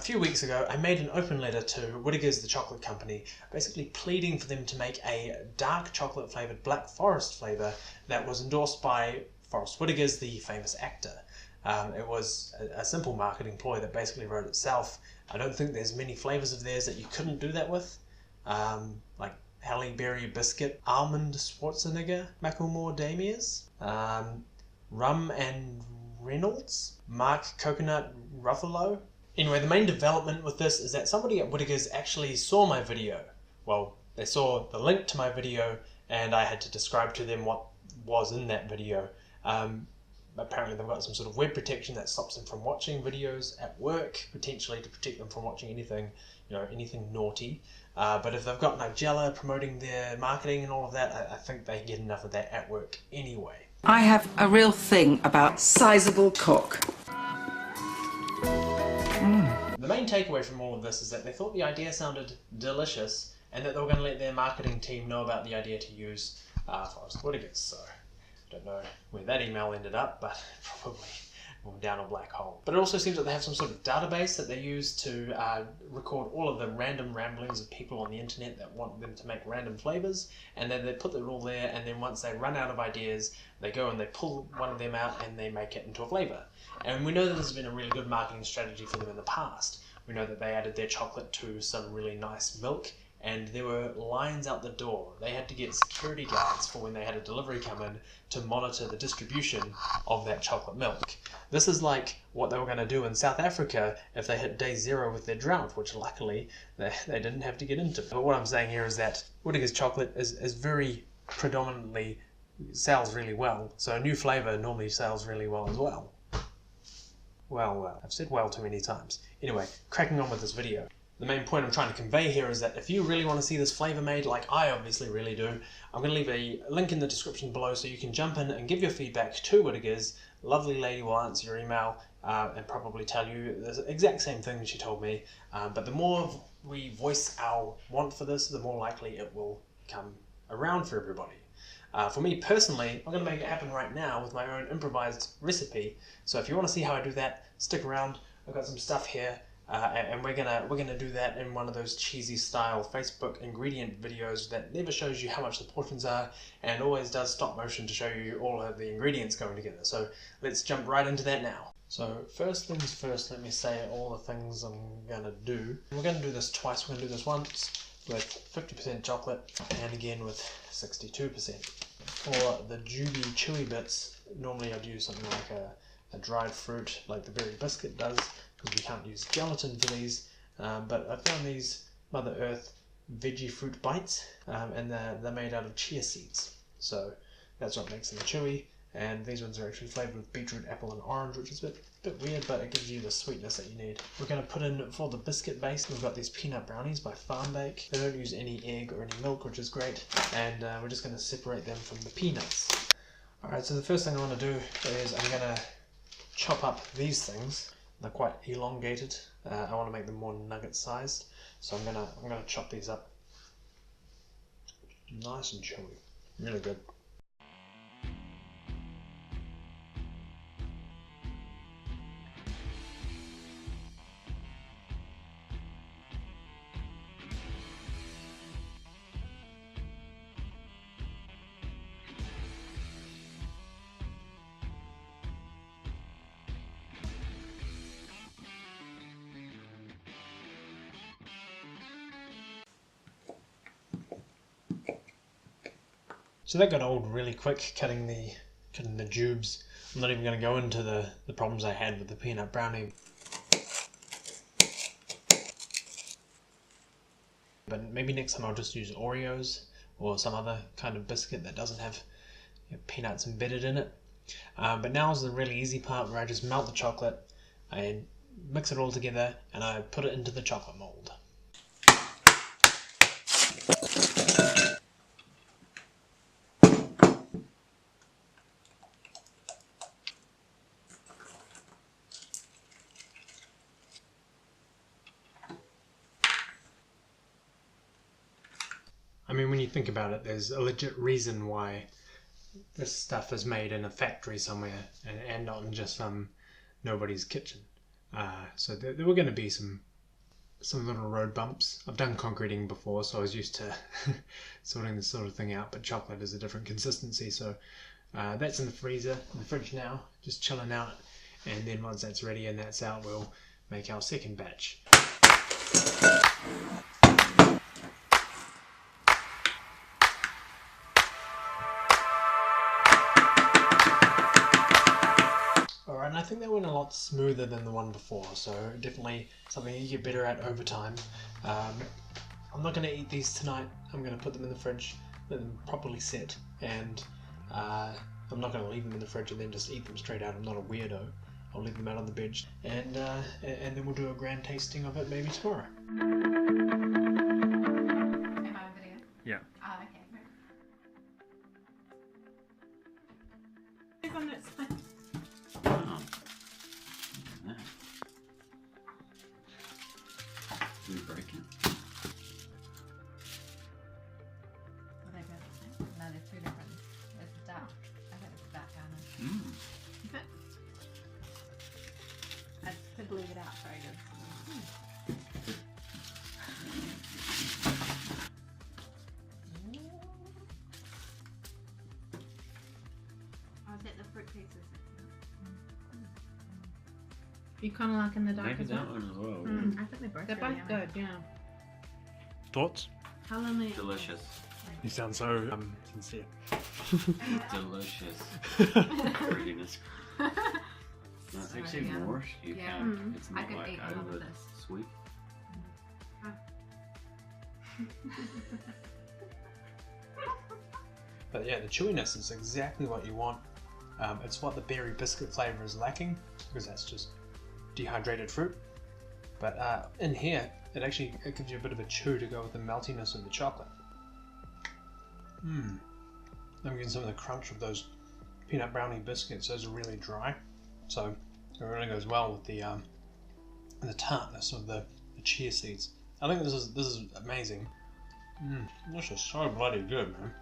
few weeks ago, I made an open letter to Whittaker's, the chocolate company, basically pleading for them to make a dark chocolate flavoured Black Forest flavour that was endorsed by Forrest Whitaker's, the famous actor. It was a simple marketing ploy that basically wrote itself. I don't think there's many flavours of theirs that you couldn't do that with, like Halle Berry Biscuit, Almond Schwarzenegger, Macklemore Damiers, Rum and Reynolds, Mark Coconut Ruffalo. Anyway, the main development with this is that somebody at Whittaker's actually saw my video. Well, they saw the link to my video and I had to describe to them what was in that video. Apparently they've got some sort of web protection that stops them from watching videos at work, potentially to protect them from watching anything, anything naughty. But if they've got Nigella promoting their marketing and all of that, I think they get enough of that at work anyway. I have a real thing about sizable cock. The main takeaway from all of this is that they thought the idea sounded delicious and that they were going to let their marketing team know about the idea to use Forrest Whitaker's. So I don't know where that email ended up, but probably down a black hole. But it also seems that they have some sort of database that they use to record all of the random ramblings of people on the internet that want them to make random flavors, and then they put it all there, and then once they run out of ideas, they go and they pull one of them out and they make it into a flavor. And we know that this has been a really good marketing strategy for them in the past. We know that they added their chocolate to some really nice milk, and there were lines out the door. They had to get security guards for when they had a delivery come in to monitor the distribution of that chocolate milk. This is like what they were going to do in South Africa if they hit day 0 with their drought, which luckily they didn't have to get into. But what I'm saying here is that Whittaker's chocolate is very predominantly sells really well. So a new flavour normally sells really well as well. Well, I've said well too many times. Anyway, cracking on with this video. The main point I'm trying to convey here is that if you really want to see this flavour made, like I obviously really do, I'm going to leave a link in the description below so you can jump in and give your feedback to Whittaker's. Lovely lady will answer your email and probably tell you the exact same thing she told me. But the more we voice our want for this, the more likely it will come around for everybody. For me personally, I'm going to make it happen right now with my own improvised recipe. So if you want to see how I do that, stick around. I've got some stuff here. And we're gonna do that in one of those cheesy style Facebook ingredient videos that never shows you how much the portions are and always does stop motion to show you all of the ingredients going together. So let's jump right into that now. So first things first, let me say all the things I'm gonna do. We're gonna do this twice. We're gonna do this once with 50% chocolate and again with 62%. For the juby chewy bits, normally I'd use something like a dried fruit like the berry biscuit does, because we can't use gelatin for these, but I found these Mother Earth veggie fruit bites, and they're made out of chia seeds, so that's what makes them chewy. And these ones are actually flavoured with beetroot, apple and orange, which is a bit weird, but it gives you the sweetness that you need. We're going to put in, for the biscuit base, we've got these peanut brownies by Farm Bake. They don't use any egg or any milk, which is great, and we're just going to separate them from the peanuts. Alright, so the first thing I want to do is I'm going to chop up these things. They're quite elongated. I want to make them more nugget sized, so I'm gonna chop these up nice and chewy, really good. So that got old really quick, cutting the jubes. I'm not even going to go into the problems I had with the peanut brownie. But maybe next time I'll just use Oreos or some other kind of biscuit that doesn't have peanuts embedded in it. But now's the really easy part where I just melt the chocolate, I mix it all together, and I put it into the chocolate mold. I mean, when you think about it, there's a legit reason why this stuff is made in a factory somewhere and not in just nobody's kitchen. So there were going to be some some little road bumps. I've done concreting before, so I was used to sorting this sort of thing out, but chocolate is a different consistency, so that's in the freezer, in the fridge now, just chilling out, and then once that's ready and that's out, we'll make our second batch. Alright, and I think that went a lot smoother than the one before, so definitely something you get better at over time. I'm not going to eat these tonight. I'm going to put them in the fridge, let them properly set, and I'm not going to leave them in the fridge and then just eat them straight out. I'm not a weirdo. I'll leave them out on the bench, and then we'll do a grand tasting of it maybe tomorrow. Am I on video? Yeah. Oh, okay. Oh. Yeah. Did we break it? Are they both the same? No, they're two different. It's dark. I think it's dark down there. I could leave it out for ages. Oh, is that the fruit pieces? You kind of like in the dark Maybe as that well? one as well. I think they're both They're really both yummy. good, yeah. Thoughts? How long are you? Delicious. You sound so sincere. Delicious. Prettiness. That's Sorry, actually yeah. more. You Yeah. can. It's I not could like eat all of over this. sweet. But yeah, the chewiness is exactly what you want. It's what the berry biscuit flavour is lacking, because that's just dehydrated fruit. But in here, it gives you a bit of a chew to go with the meltiness of the chocolate. I'm getting some of the crunch of those peanut brownie biscuits. Those are really dry, so it really goes well with the tartness of the chia seeds. I think this is amazing. This is so bloody good, man.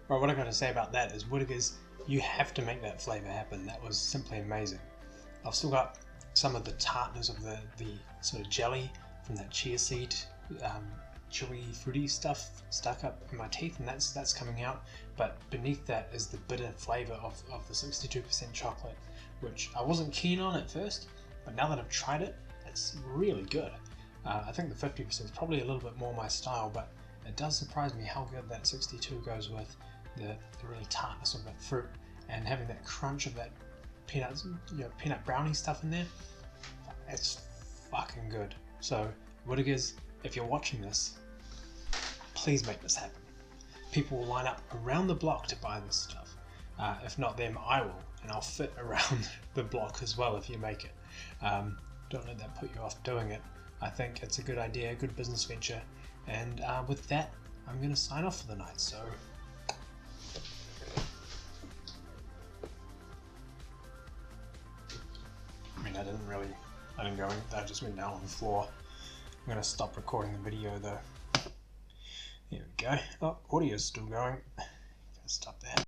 Right, what I got to say about that is Whittaker's, you have to make that flavour happen. That was simply amazing. I've still got some of the tartness of the sort of jelly from that chia seed, chewy, fruity stuff stuck up in my teeth, and that's coming out. But beneath that is the bitter flavour of the 62% chocolate, which I wasn't keen on at first, but now that I've tried it, it's really good. I think the 50% is probably a little bit more my style, but it does surprise me how good that 62 goes with the really tartness of that fruit, and having that crunch of that peanut brownie stuff in there. It's fucking good. So Whittaker's, if you're watching this, please make this happen. People will line up around the block to buy this stuff. If not them, I will, and I'll fit around the block as well if you make it. Don't let that put you off doing it. I think it's a good idea, a good business venture, and with that, I'm going to sign off for the night. So. I didn't go in, I just went down on the floor. I'm going to stop recording the video though. Here we go. Oh, audio's still going. Gotta stop that.